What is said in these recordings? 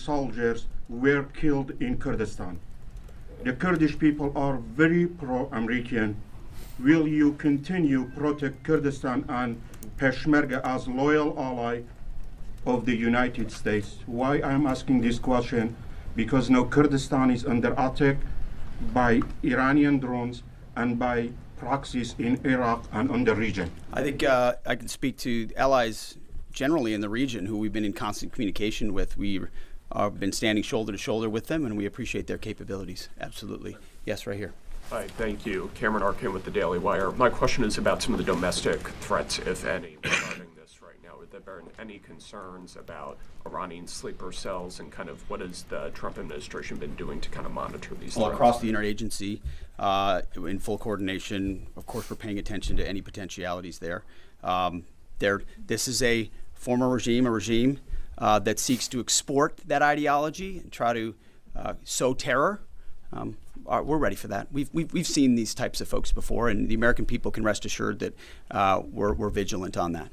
soldiers were killed in Kurdistan. The Kurdish people are very pro-American. Will you continue protect Kurdistan and Peshmerga as loyal ally of the United States? Why I'm asking this question? Because now Kurdistan is under attack by Iranian drones and by proxies in Iraq and on the region. I think I can speak to allies generally in the region who we've been in constant communication with. We've been standing shoulder to shoulder with them, and we appreciate their capabilities. Absolutely. Yes, right here. Hi, thank you. Cameron Arkin with the Daily Wire. My question is about some of the domestic threats, if any, regarding this right now. Would there been any concerns about Iranian sleeper cells, and kind of what has the Trump administration been doing to kind of monitor these threats? Across the interagency, in full coordination, of course, we're paying attention to any potentialities there. This is a former regime, a regime that seeks to export that ideology and try to sow terror. We're ready for that. We've seen these types of folks before, and the American people can rest assured that we're vigilant on that.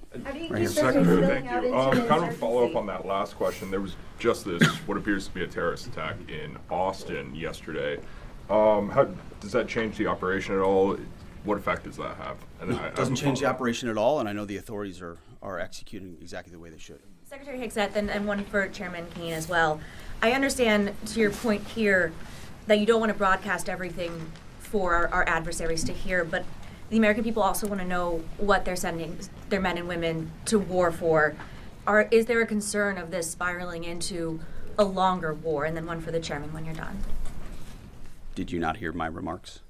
Right Secretary, thank you. Kind of a follow up on that last question. There was just this what appears to be a terrorist attack in Austin yesterday. How does that change the operation at all? What effect does that have? And it doesn't change the operation at all, and I know the authorities are executing exactly the way they should. Secretary Higseth, and one for Chairman Kane as well. I understand, to your point here, that you don't want to broadcast everything for our adversaries to hear, but the American people also want to know what they're sending their men and women to war for. Is there a concern of this spiraling into a longer war? And then one for the chairman when you're done. Did you not hear my remarks?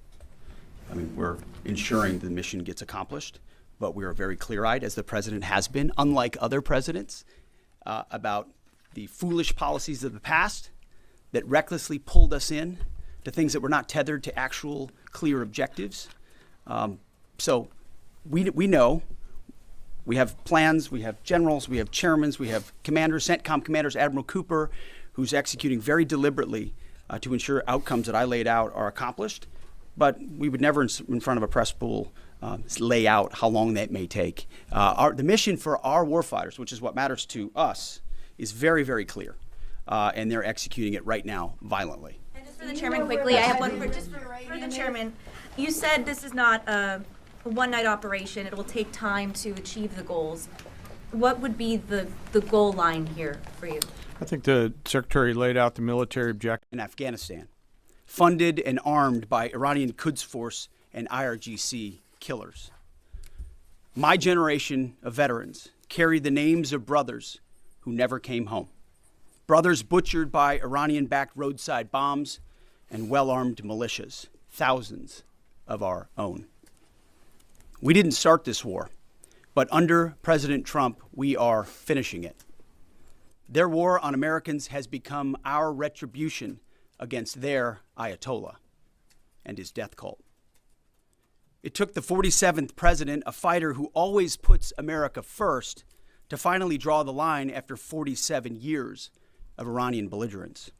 I mean, we're ensuring the mission gets accomplished, but we are very clear-eyed, as the president has been, unlike other presidents, about the foolish policies of the past that recklessly pulled us in to things that were not tethered to actual clear objectives. So we know, we have plans, we have generals, we have chairmen, we have commanders, CENTCOM commanders, Admiral Cooper, who's executing very deliberately to ensure outcomes that I laid out are accomplished. But we would never, in front of a press pool, lay out how long that may take. The mission for our warfighters, which is what matters to us, is very, very clear. And they're executing it right now violently. And just for the chairman quickly, I have one for the chairman. You said this is not a one-night operation. It will take time to achieve the goals. What would be the goal line here for you? I think the Secretary laid out the military objective. In Afghanistan, funded and armed by Iranian Quds Force and IRGC killers. My generation of veterans carry the names of brothers who never came home. Brothers butchered by Iranian-backed roadside bombs and well-armed militias, thousands of our own. We didn't start this war, but under President Trump, we are finishing it. Their war on Americans has become our retribution against their Ayatollah and his death cult. It took the 47th president, a fighter who always puts America first, to finally draw the line after 47 years of Iranian belligerence.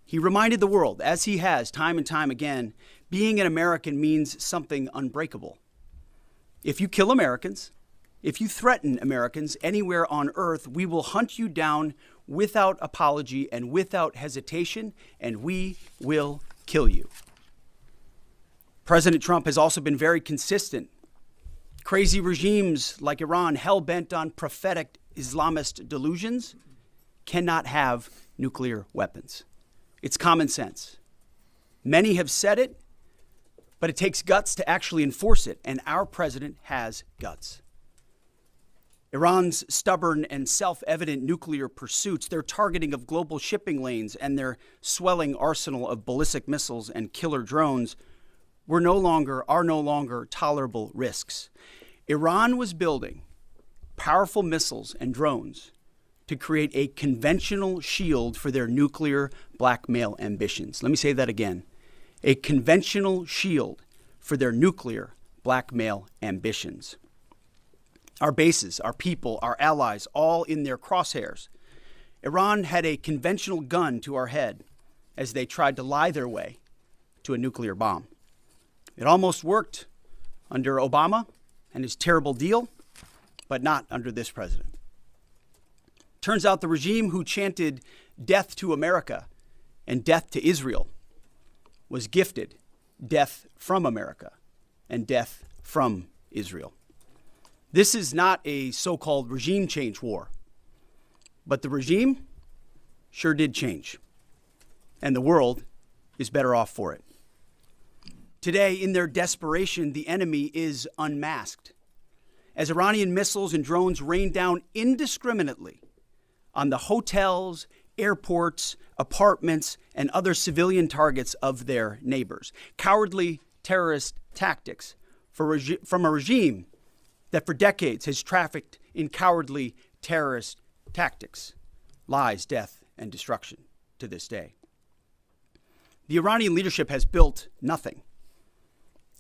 He reminded the world, as he has time and time again, being an American means something unbreakable. If you kill Americans, if you threaten Americans anywhere on earth, we will hunt you down without apology and without hesitation, and we will kill you. President Trump has also been very consistent. Crazy regimes like Iran, hell-bent on prophetic Islamist delusions, cannot have nuclear weapons. It's common sense. Many have said it, but it takes guts to actually enforce it, and our president has guts. Iran's stubborn and self-evident nuclear pursuits, their targeting of global shipping lanes, and their swelling arsenal of ballistic missiles and killer drones are no longer tolerable risks. Iran was building powerful missiles and drones to create a conventional shield for their nuclear blackmail ambitions. Let me say that again. A conventional shield for their nuclear blackmail ambitions. Our bases, our people, our allies, all in their crosshairs. Iran had a conventional gun to our head as they tried to lie their way to a nuclear bomb. It almost worked under Obama and his terrible deal, but not under this president. Turns out the regime who chanted death to America and death to Israel was gifted death from America and death from Israel. This is not a so-called regime change war, but the regime sure did change, and the world is better off for it. Today, in their desperation, the enemy is unmasked, as Iranian missiles and drones rain down indiscriminately on the hotels, airports, apartments, and other civilian targets of their neighbors. Cowardly terrorist tactics from a regime that for decades has trafficked in cowardly terrorist tactics, lies, death, and destruction to this day. The Iranian leadership has built nothing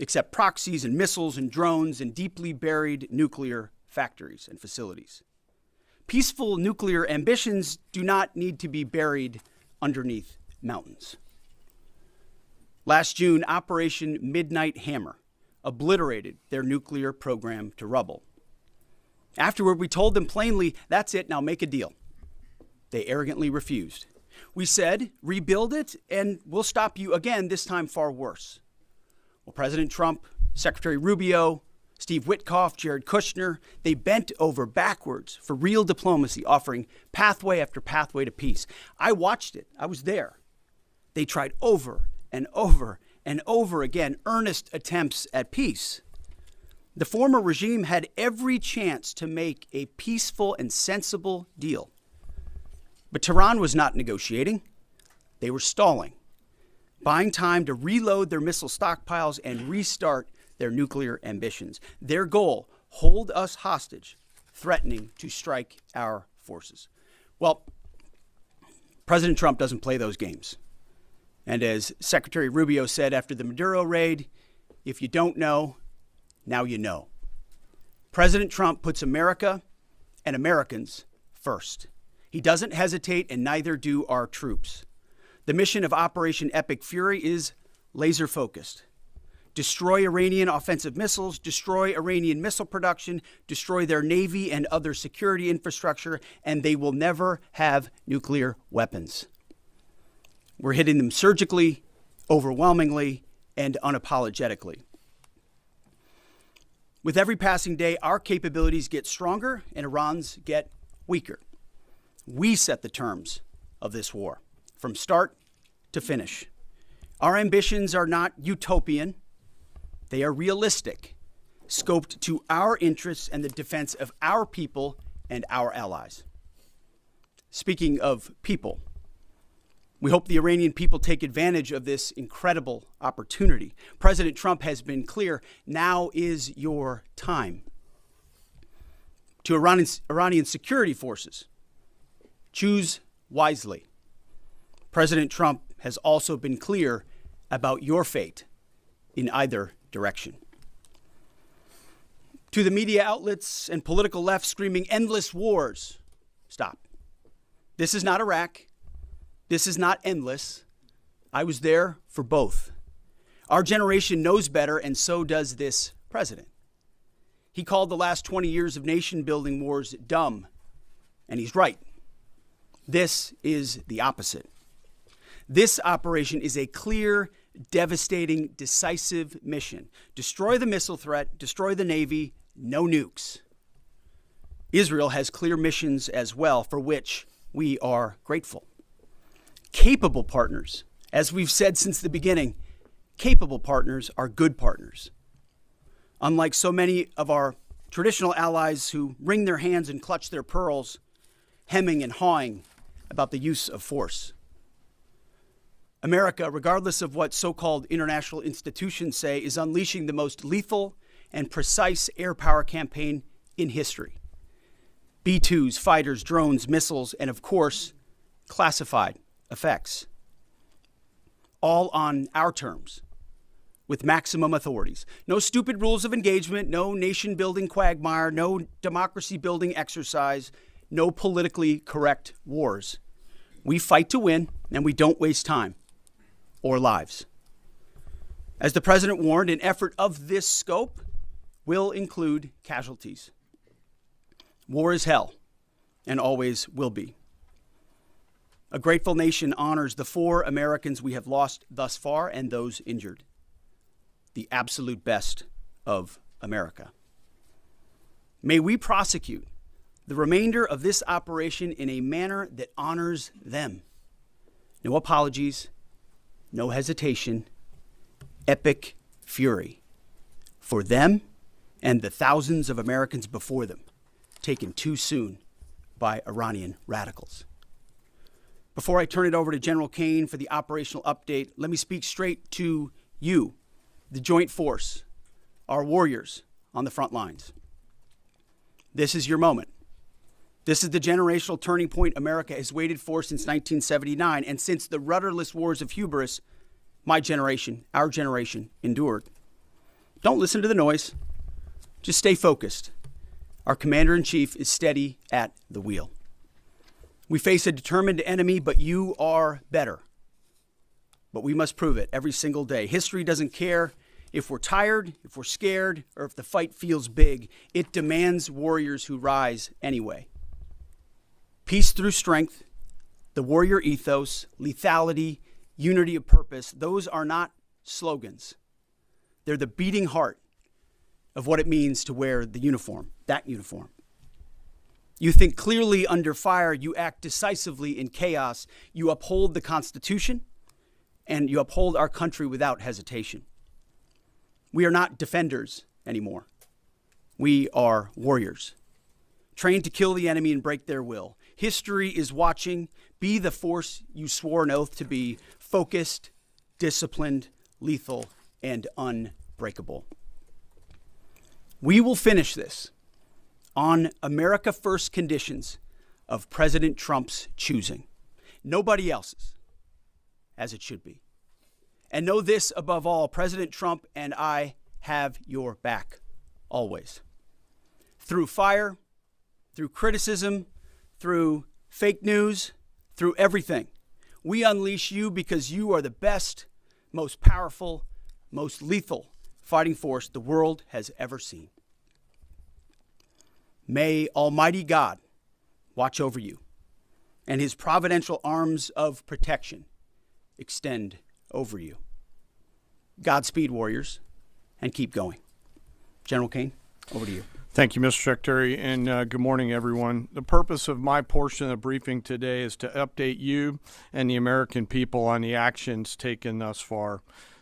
except proxies and missiles and drones and deeply buried nuclear factories and facilities. Peaceful nuclear ambitions do not need to be buried underneath mountains. Last June, Operation Midnight Hammer obliterated their nuclear program to rubble. Afterward, we told them plainly, that's it, now make a deal. They arrogantly refused. We said, rebuild it, and we'll stop you again, this time far worse. Well, President Trump, Secretary Rubio, Steve Witkoff, Jared Kushner, they bent over backwards for real diplomacy, offering pathway after pathway to peace. I watched it. I was there. They tried over and over and over again earnest attempts at peace. The former regime had every chance to make a peaceful and sensible deal. But Tehran was not negotiating. They were stalling, buying time to reload their missile stockpiles and restart their nuclear ambitions. Their goal, hold us hostage, threatening to strike our forces. Well, President Trump doesn't play those games. And as Secretary Rubio said after the Maduro raid, if you don't know, now you know. President Trump puts America and Americans first. He doesn't hesitate, and neither do our troops. The mission of Operation Epic Fury is laser-focused. Destroy Iranian offensive missiles, destroy Iranian missile production, destroy their navy and other security infrastructure, and they will never have nuclear weapons. We're hitting them surgically, overwhelmingly, and unapologetically. With every passing day, our capabilities get stronger and Iran's get weaker. We set the terms of this war, from start to finish. Our ambitions are not utopian. They are realistic, scoped to our interests and the defense of our people and our allies. Speaking of people, we hope the Iranian people take advantage of this incredible opportunity. President Trump has been clear, now is your time. To Iranian security forces, choose wisely. President Trump has also been clear about your fate in either direction. To the media outlets and political left screaming endless wars, stop. This is not Iraq. This is not endless. I was there for both. Our generation knows better, and so does this president. He called the last 20 years of nation-building wars dumb, and he's right. This is the opposite. This operation is a clear, devastating, decisive mission. Destroy the missile threat, destroy the Navy, no nukes. Israel has clear missions as well, for which we are grateful. Capable partners, as we've said since the beginning, capable partners are good partners. Unlike so many of our traditional allies who wring their hands and clutch their pearls, hemming and hawing about the use of force. America, regardless of what so-called international institutions say, is unleashing the most lethal and precise air power campaign in history. B-2s, fighters, drones, missiles, and of course, classified effects. All on our terms, with maximum authorities. No stupid rules of engagement, no nation-building quagmire, no democracy-building exercise, no politically correct wars. We fight to win, and we don't waste time or lives. As the president warned, an effort of this scope will include casualties. War is hell, and always will be. A grateful nation honors the 4 Americans we have lost thus far and those injured. The absolute best of America. May we prosecute the remainder of this operation in a manner that honors them. No apologies, no hesitation, epic fury for them and the thousands of Americans before them taken too soon by Iranian radicals. Before I turn it over to General Kane for the operational update, let me speak straight to you, the Joint Force, our warriors on the front lines. This is your moment. This is the generational turning point America has waited for since 1979, and since the rudderless wars of hubris my generation, our generation, endured. Don't listen to the noise. Just stay focused. Our commander-in-chief is steady at the wheel. We face a determined enemy, but you are better. But we must prove it every single day. History doesn't care if we're tired, if we're scared, or if the fight feels big. It demands warriors who rise anyway. Peace through strength, the warrior ethos, lethality, unity of purpose, those are not slogans. They're the beating heart of what it means to wear the uniform, that uniform. You think clearly under fire, you act decisively in chaos, you uphold the Constitution, and you uphold our country without hesitation. We are not defenders anymore. We are warriors, trained to kill the enemy and break their will. History is watching. Be the force you swore an oath to be, focused, disciplined, lethal, and unbreakable. We will finish this on America First conditions of President Trump's choosing. Nobody else's, as it should be. And know this above all, President Trump and I have your back, always. Through fire, through criticism, through fake news, through everything. We unleash you because you are the best, most powerful, most lethal fighting force the world has ever seen. May Almighty God watch over you and his providential arms of protection extend over you. Godspeed, warriors, and keep going. General Kane, over to you. Thank you, Mr. Secretary, and good morning, everyone. The purpose of my portion of the briefing today is to update you and the American people on the actions taken thus far.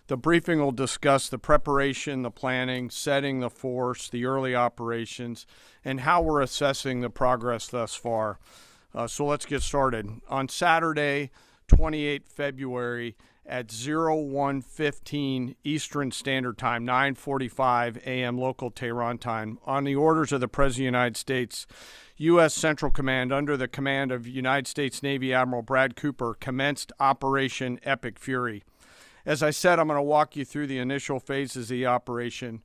The briefing will discuss the preparation, the planning, setting the force, the early operations, and how we're assessing the progress thus far. So let's get started. On Saturday, 28 February at 01:15 Eastern Standard Time, 9:45 a.m. local Tehran time, on the orders of the President of the United States, U.S. Central Command, under the command of United States Navy Admiral Brad Cooper, commenced Operation Epic Fury. As I said, I'm going to walk you through the initial phases of the operation,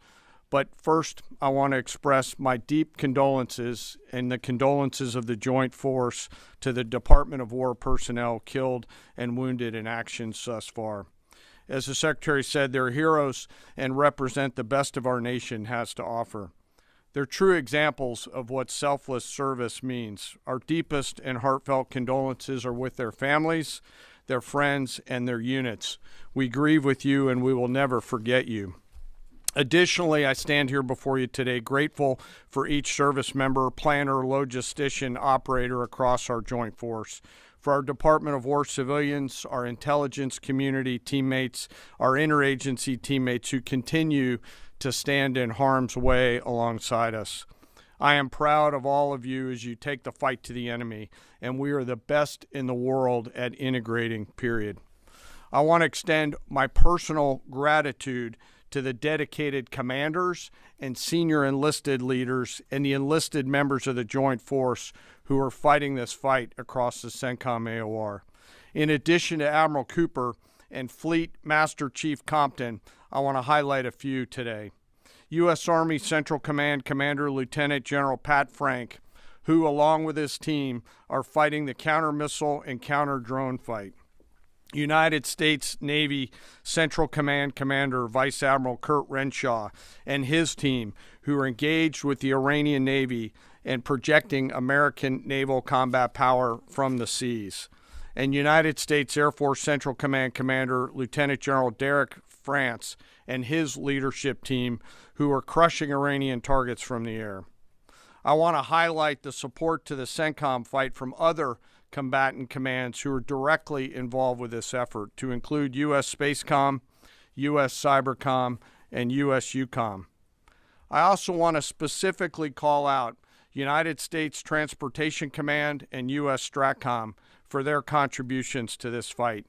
but first I want to express my deep condolences and the condolences of the Joint Force to the Department of War personnel killed and wounded in actions thus far. As the Secretary said, they're heroes and represent the best of our nation has to offer. They're true examples of what selfless service means. Our deepest and heartfelt condolences are with their families, their friends, and their units. We grieve with you, and we will never forget you. Additionally, I stand here before you today grateful for each service member, planner, logistician, operator across our joint force. For our Department of War civilians, our intelligence community teammates, our interagency teammates who continue to stand in harm's way alongside us. I am proud of all of you as you take the fight to the enemy, and we are the best in the world at integrating, period. I want to extend my personal gratitude to the dedicated commanders and senior enlisted leaders and the enlisted members of the Joint Force who are fighting this fight across the CENTCOM AOR. In addition to Admiral Cooper and Fleet Master Chief Compton, I want to highlight a few today. U.S. Army Central Command Commander Lieutenant General Pat Frank, who, along with his team, are fighting the counter-missile and counter-drone fight. United States Navy Central Command Commander Vice Admiral Kurt Renshaw and his team, who are engaged with the Iranian Navy and projecting American naval combat power from the seas. and United States Air Force Central Command Commander Lieutenant General Derek France and his leadership team, who are crushing Iranian targets from the air. I want to highlight the support to the CENTCOM fight from other combatant commands who are directly involved with this effort, to include U.S. Spacecom, U.S. Cybercom, and U.S. UCOM. I also want to specifically call out United States Transportation Command and U.S. STRATCOM for their contributions to this fight.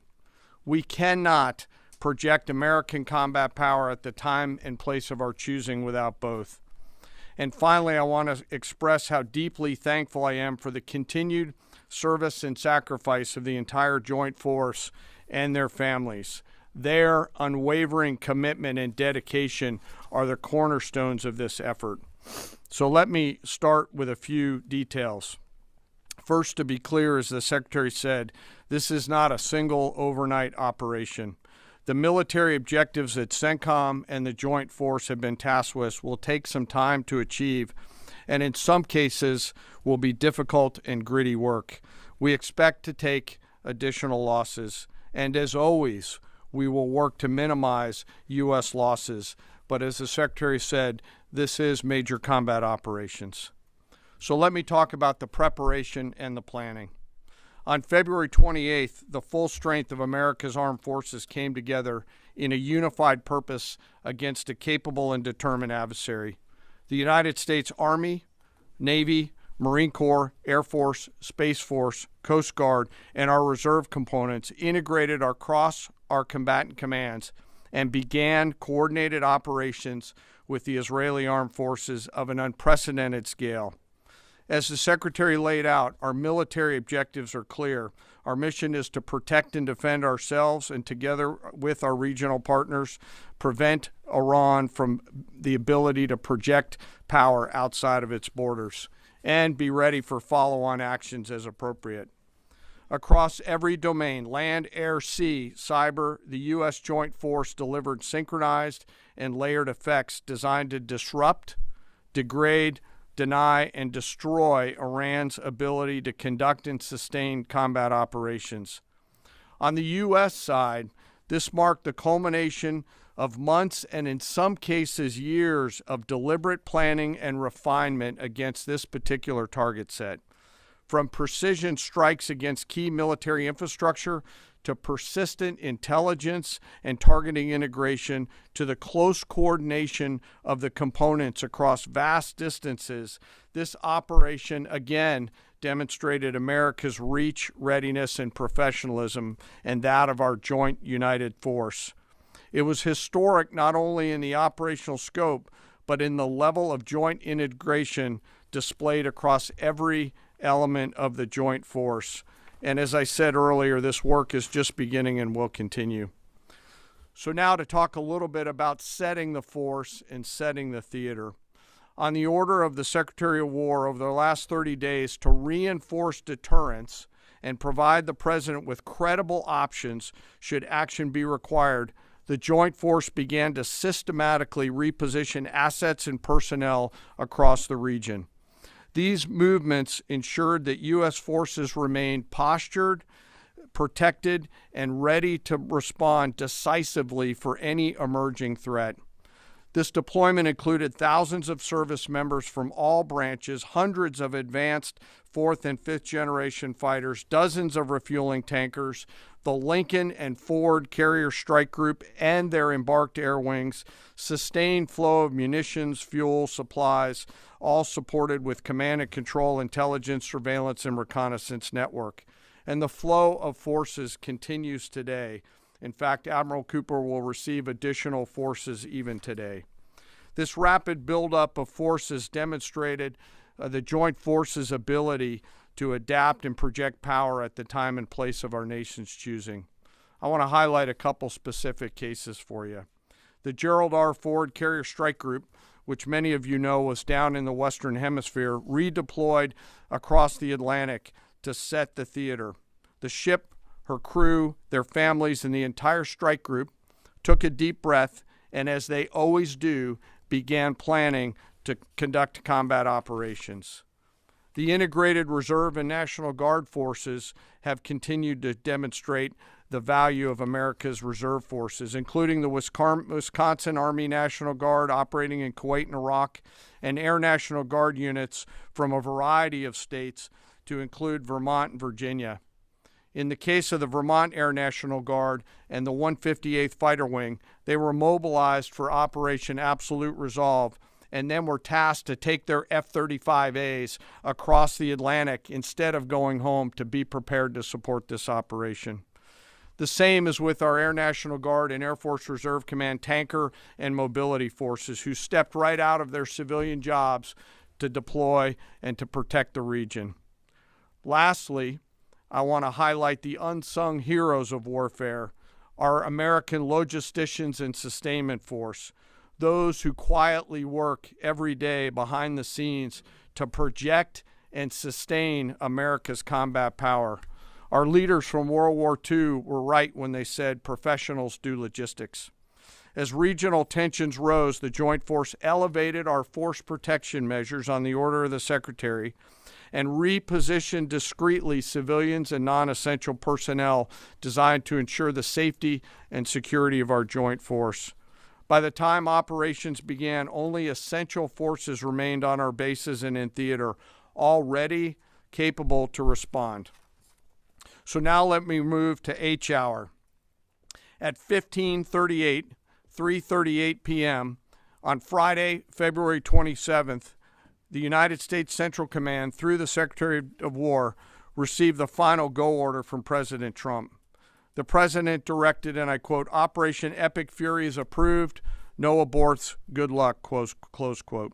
We cannot project American combat power at the time and place of our choosing without both. And finally, I want to express how deeply thankful I am for the continued service and sacrifice of the entire Joint Force and their families. Their unwavering commitment and dedication are the cornerstones of this effort. So let me start with a few details. First, to be clear, as the Secretary said, this is not a single overnight operation. The military objectives that CENTCOM and the Joint Force have been tasked with will take some time to achieve, and in some cases will be difficult and gritty work. We expect to take additional losses, and as always, we will work to minimize U.S. losses. But as the Secretary said, this is major combat operations. So let me talk about the preparation and the planning. On February 28th, the full strength of America's armed forces came together in a unified purpose against a capable and determined adversary. The United States Army, Navy, Marine Corps, Air Force, Space Force, Coast Guard, and our reserve components integrated across our combatant commands and began coordinated operations with the Israeli armed forces of an unprecedented scale. As the Secretary laid out, our military objectives are clear. Our mission is to protect and defend ourselves and, together with our regional partners, prevent Iran from the ability to project power outside of its borders, and be ready for follow-on actions as appropriate. Across every domain, land, air, sea, cyber, the U.S. Joint Force delivered synchronized and layered effects designed to disrupt, degrade, deny, and destroy Iran's ability to conduct and sustain combat operations. On the U.S. side, this marked the culmination of months and in some cases years of deliberate planning and refinement against this particular target set. From precision strikes against key military infrastructure to persistent intelligence and targeting integration to the close coordination of the components across vast distances, this operation again demonstrated America's reach, readiness, and professionalism, and that of our joint united force. It was historic not only in the operational scope, but in the level of joint integration displayed across every element of the joint force. And as I said earlier, this work is just beginning and will continue. So now to talk a little bit about setting the force and setting the theater. On the order of the Secretary of War over the last 30 days to reinforce deterrence and provide the President with credible options should action be required, the Joint Force began to systematically reposition assets and personnel across the region. These movements ensured that U.S. forces remained postured, protected, and ready to respond decisively for any emerging threat. This deployment included thousands of service members from all branches, hundreds of advanced 4th and 5th generation fighters, dozens of refueling tankers, the Lincoln and Ford Carrier Strike Group and their embarked air wings, sustained flow of munitions, fuel, supplies, all supported with command and control, intelligence, surveillance, and reconnaissance network. And the flow of forces continues today. In fact, Admiral Cooper will receive additional forces even today. This rapid buildup of forces demonstrated the Joint Forces' ability to adapt and project power at the time and place of our nation's choosing. I want to highlight a couple specific cases for you. The Gerald R. Ford Carrier Strike Group, which many of you know was down in the Western Hemisphere, redeployed across the Atlantic to set the theater. The ship, her crew, their families, and the entire strike group took a deep breath and, as they always do, began planning to conduct combat operations. The integrated Reserve and National Guard forces have continued to demonstrate the value of America's reserve forces, including the Wisconsin Army National Guard operating in Kuwait and Iraq, and Air National Guard units from a variety of states to include Vermont and Virginia. In the case of the Vermont Air National Guard and the 158th Fighter Wing, they were mobilized for Operation Absolute Resolve and then were tasked to take their F-35As across the Atlantic instead of going home to be prepared to support this operation. The same is with our Air National Guard and Air Force Reserve Command tanker and mobility forces, who stepped right out of their civilian jobs to deploy and to protect the region. Lastly, I want to highlight the unsung heroes of warfare, our American logisticians and sustainment force, those who quietly work every day behind the scenes to project and sustain America's combat power. Our leaders from World War II were right when they said professionals do logistics. As regional tensions rose, the Joint Force elevated our force protection measures on the order of the Secretary and repositioned discreetly civilians and non-essential personnel designed to ensure the safety and security of our joint force. By the time operations began, only essential forces remained on our bases and in theater, all ready, capable to respond. So now let me move to H hour. At 3:38 p.m. on Friday, February 27th, the United States Central Command, through the Secretary of War, received the final go order from President Trump. The President directed, and I quote, "Operation Epic Fury is approved. No aborts. Good luck," close quote.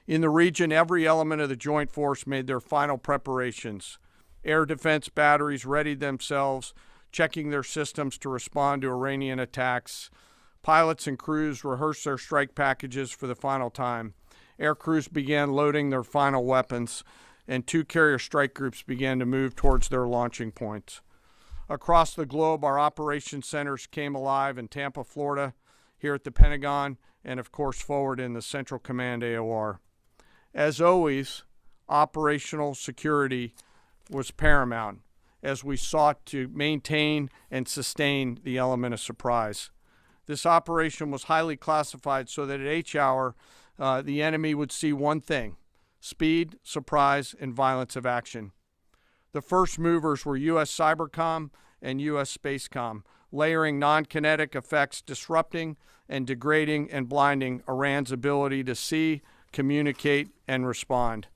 In the region, every element of the Joint Force made their final preparations. Air defense batteries readied themselves, checking their systems to respond to Iranian attacks. Pilots and crews rehearsed their strike packages for the final time. Air crews began loading their final weapons, and 2 carrier strike groups began to move towards their launching points. Across the globe, our operations centers came alive in Tampa, Florida, here at the Pentagon, and of course forward in the Central Command AOR. As always, operational security was paramount as we sought to maintain and sustain the element of surprise. This operation was highly classified so that at H hour, the enemy would see one thing: speed, surprise, and violence of action. The first movers were U.S. Cybercom and U.S. Spacecom, layering non-kinetic effects, disrupting and degrading and blinding Iran's ability to see, communicate, and respond.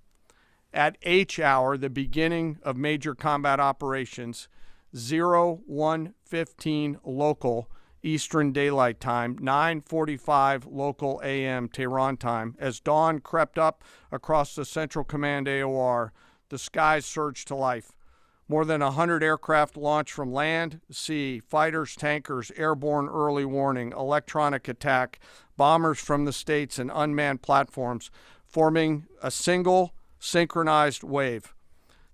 At H hour, the beginning of major combat operations, 01:15 local Eastern Daylight Time, 9:45 local AM Tehran time, as dawn crept up across the Central Command AOR, the skies surged to life. More than 100 aircraft launched from land, sea, fighters, tankers, airborne early warning, electronic attack, bombers from the States, and unmanned platforms, forming a single synchronized wave.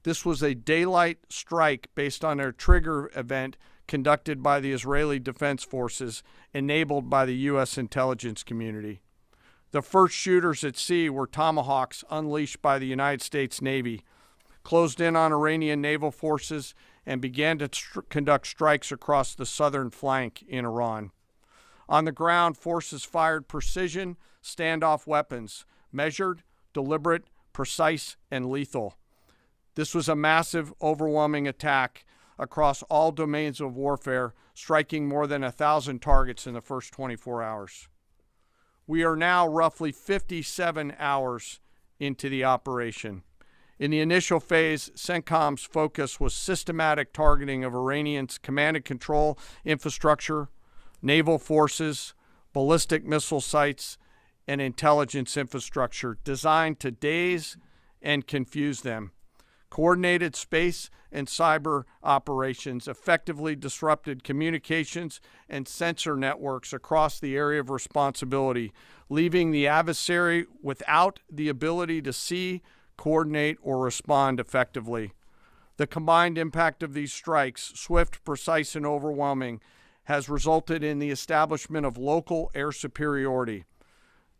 This was a daylight strike based on a trigger event conducted by the Israeli Defense Forces, enabled by the U.S. intelligence community. The first shooters at sea were Tomahawks unleashed by the United States Navy, closed in on Iranian naval forces, and began to conduct strikes across the southern flank in Iran. On the ground, forces fired precision standoff weapons, measured, deliberate, precise, and lethal. This was a massive, overwhelming attack across all domains of warfare, striking more than 1,000 targets in the first 24 hours. We are now roughly 57 hours into the operation. In the initial phase, CENTCOM's focus was systematic targeting of Iranians' command and control infrastructure, naval forces, ballistic missile sites, and intelligence infrastructure designed to daze and confuse them. Coordinated space and cyber operations effectively disrupted communications and sensor networks across the area of responsibility, leaving the adversary without the ability to see, coordinate, or respond effectively. The combined impact of these strikes, swift, precise, and overwhelming, has resulted in the establishment of local air superiority.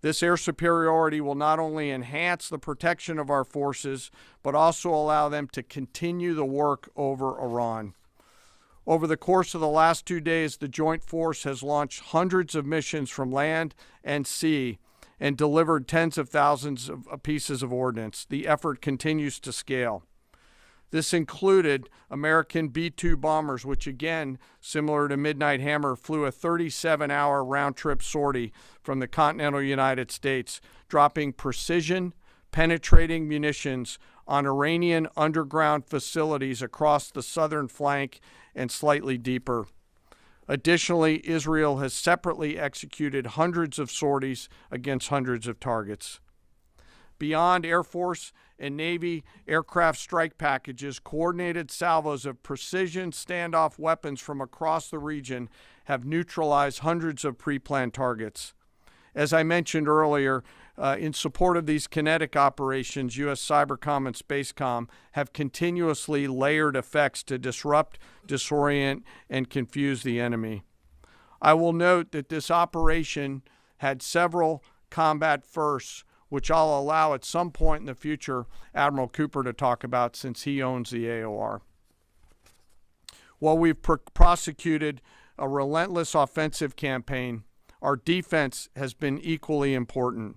This air superiority will not only enhance the protection of our forces, but also allow them to continue the work over Iran. Over the course of the last 2 days, the Joint Force has launched hundreds of missions from land and sea and delivered tens of thousands of pieces of ordnance. The effort continues to scale. This included American B-2 bombers, which again, similar to Midnight Hammer, flew a 37-hour round-trip sortie from the continental United States, dropping precision, penetrating munitions on Iranian underground facilities across the southern flank and slightly deeper. Additionally, Israel has separately executed hundreds of sorties against hundreds of targets. Beyond Air Force and Navy aircraft strike packages, coordinated salvos of precision standoff weapons from across the region have neutralized hundreds of pre-planned targets. As I mentioned earlier, in support of these kinetic operations, U.S. Cybercom and Spacecom have continuously layered effects to disrupt, disorient, and confuse the enemy. I will note that this operation had several combat firsts, which I'll allow at some point in the future Admiral Cooper to talk about since he owns the AOR. While we've prosecuted a relentless offensive campaign, our defense has been equally important.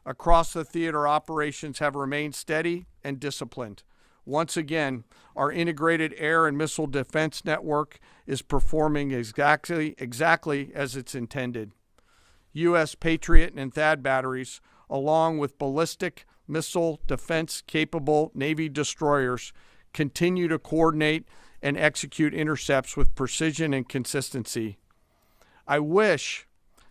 Across the theater, operations have remained steady and disciplined. Once again, our integrated air and missile defense network is performing exactly as it's intended. U.S. Patriot and THAAD batteries, along with ballistic missile defense-capable Navy destroyers, continue to coordinate and execute intercepts with precision and consistency. I wish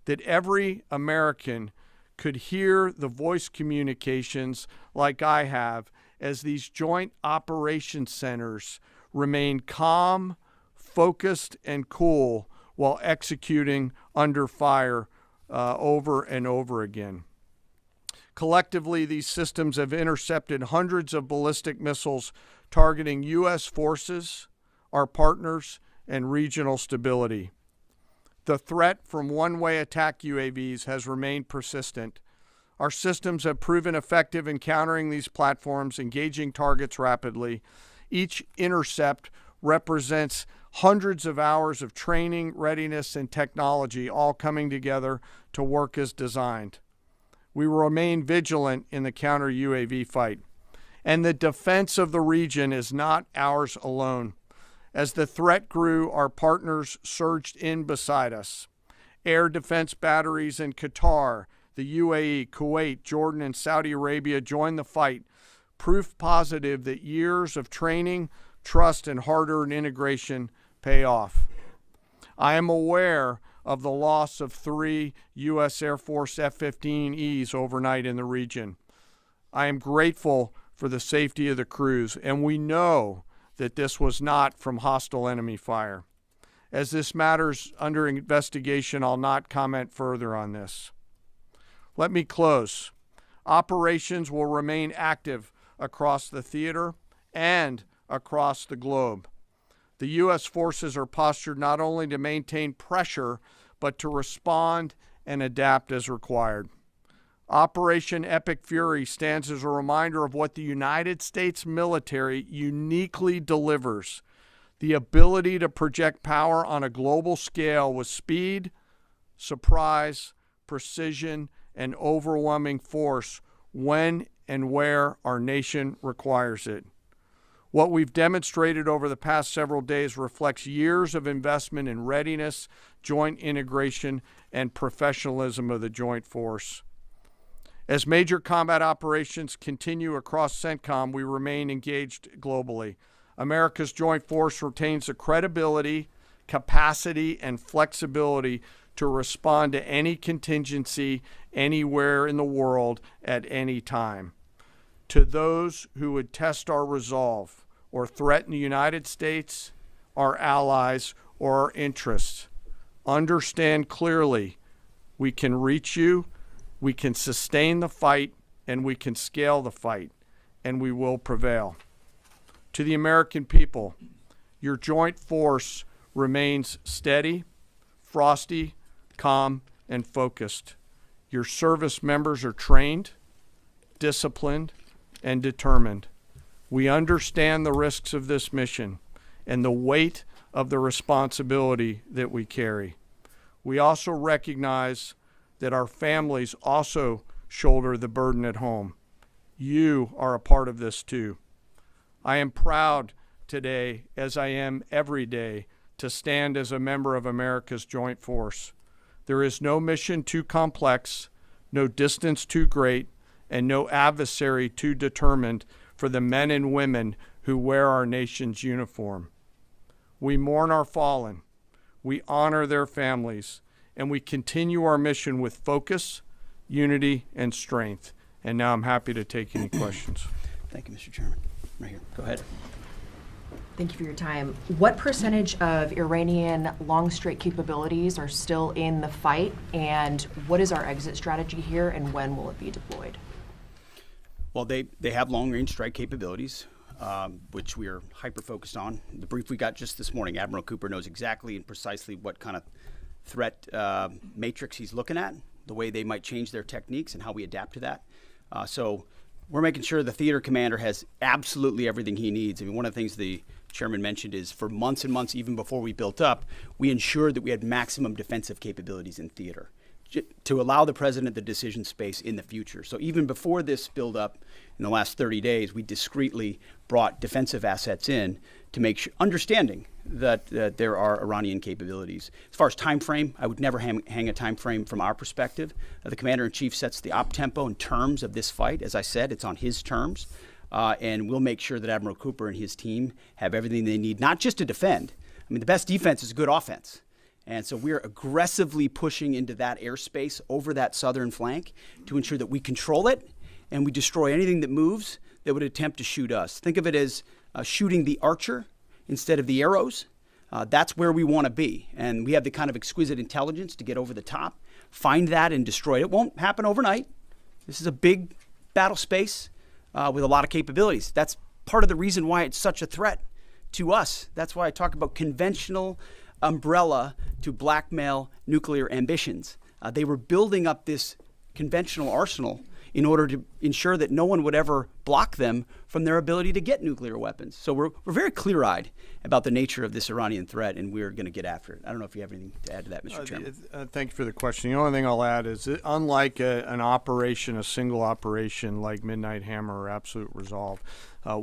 that every American could hear the voice communications like I have as these joint operations centers remain calm, focused, and cool while executing under fire over and over again. Collectively, these systems have intercepted hundreds of ballistic missiles targeting U.S. forces, our partners, and regional stability. The threat from one-way attack UAVs has remained persistent. Our systems have proven effective in countering these platforms, engaging targets rapidly. Each intercept represents hundreds of hours of training, readiness, and technology all coming together to work as designed. We will remain vigilant in the counter-UAV fight. And the defense of the region is not ours alone. As the threat grew, our partners surged in beside us. Air defense batteries in Qatar, the UAE, Kuwait, Jordan, and Saudi Arabia joined the fight, proof positive that years of training, trust, and hard-earned integration pay off. I am aware of the loss of 3 U.S. Air Force F-15Es overnight in the region. I am grateful for the safety of the crews, and we know that this was not from hostile enemy fire. As this matter's under investigation, I'll not comment further on this. Let me close. Operations will remain active across the theater and across the globe. The U.S. forces are postured not only to maintain pressure, but to respond and adapt as required. Operation Epic Fury stands as a reminder of what the United States military uniquely delivers: the ability to project power on a global scale with speed, surprise, precision, and overwhelming force when and where our nation requires it. What we've demonstrated over the past several days reflects years of investment in readiness, joint integration, and professionalism of the Joint Force. As major combat operations continue across CENTCOM, we remain engaged globally. America's Joint Force retains the credibility, capacity, and flexibility to respond to any contingency anywhere in the world at any time. To those who would test our resolve or threaten the United States, our allies, or our interests, understand clearly we can reach you, we can sustain the fight, and we can scale the fight, and we will prevail. To the American people, your Joint Force remains steady, frosty, calm, and focused. Your service members are trained, disciplined, and determined. We understand the risks of this mission and the weight of the responsibility that we carry. We also recognize that our families also shoulder the burden at home. You are a part of this too. I am proud today, as I am every day, to stand as a member of America's Joint Force. There is no mission too complex, no distance too great, and no adversary too determined for the men and women who wear our nation's uniform. We mourn our fallen, we honor their families, and we continue our mission with focus, unity, and strength. And now I'm happy to take any questions. Thank you, Mr. Chairman. Right here. Go ahead. Thank you for your time. What percentage of Iranian long strike capabilities are still in the fight, and what is our exit strategy here, and when will it be deployed? Well, they have long-range strike capabilities, which we are hyper-focused on. The brief we got just this morning, Admiral Cooper knows exactly and precisely what kind of threat matrix he's looking at, the way they might change their techniques and how we adapt to that. So we're making sure the theater commander has absolutely everything he needs. I mean, one of the things the chairman mentioned is for months and months, even before we built up, we ensured that we had maximum defensive capabilities in theater to allow the president the decision space in the future. So even before this build up in the last 30 days, we discreetly brought defensive assets in to make sure, understanding that there are Iranian capabilities. As far as time frame, I would never hang a time frame from our perspective. The commander-in-chief sets the op tempo and terms of this fight. As I said, it's on his terms. And we'll make sure that Admiral Cooper and his team have everything they need, not just to defend. I mean, the best defense is good offense. And so we're aggressively pushing into that airspace over that southern flank to ensure that we control it and we destroy anything that moves that would attempt to shoot us. Think of it as shooting the archer instead of the arrows. That's where we want to be. And we have the kind of exquisite intelligence to get over the top, find that and destroy it. It won't happen overnight. This is a big battle space with a lot of capabilities. That's part of the reason why it's such a threat to us. That's why I talk about conventional umbrella to blackmail nuclear ambitions. They were building up this conventional arsenal in order to ensure that no one would ever block them from their ability to get nuclear weapons. So we're very clear-eyed about the nature of this Iranian threat, and we're going to get after it. I don't know if you have anything to add to that, Mr. Chairman. Thank you for the question. The only thing I'll add is that unlike an operation, a single operation like Midnight Hammer or Absolute Resolve,